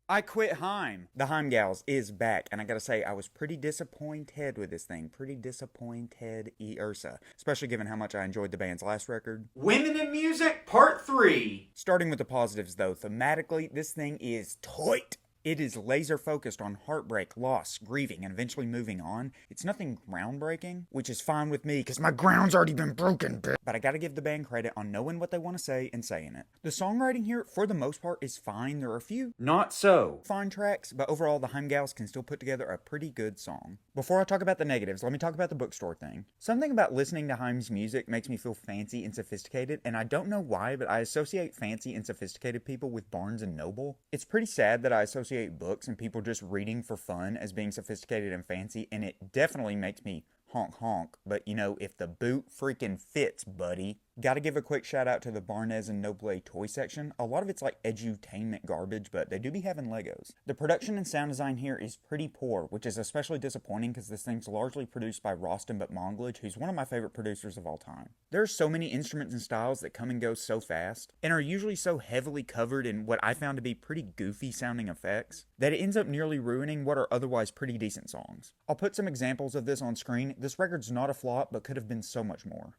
I quit Haim. The Haim Gals is back, and I gotta say, I was pretty disappointed with this thing. Pretty disappointed, Ursa. Especially given how much I enjoyed the band's last record. Women in Music Part 3. Starting with the positives, though, thematically, this thing is tight. It is laser focused on heartbreak, loss, grieving, and eventually moving on. It's nothing groundbreaking, which is fine with me because my ground's already been broken, bitch. But I gotta give the band credit on knowing what they want to say and saying it. The songwriting here, for the most part, is fine. There are a few Not so. fine tracks, but overall, the Heimgals can still put together a pretty good song. Before I talk about the negatives, let me talk about the bookstore thing. Something about listening to Haim's music makes me feel fancy and sophisticated, and I don't know why, but I associate fancy and sophisticated people with Barnes and Noble. It's pretty sad that I associate books and people just reading for fun as being sophisticated and fancy, and it definitely makes me honk honk, but you know, if the boot freaking fits, buddy. Gotta give a quick shout out to the Barnes and Noble toy section. A lot of it's like edutainment garbage, but they do be having Legos. The production and sound design here is pretty poor, which is especially disappointing because this thing's largely produced by Rostam Batmanglij, who's one of my favorite producers of all time. There are so many instruments and styles that come and go so fast, and are usually so heavily covered in what I found to be pretty goofy sounding effects, that it ends up nearly ruining what are otherwise pretty decent songs. I'll put some examples of this on screen. This record's not a flop, but could have been so much more.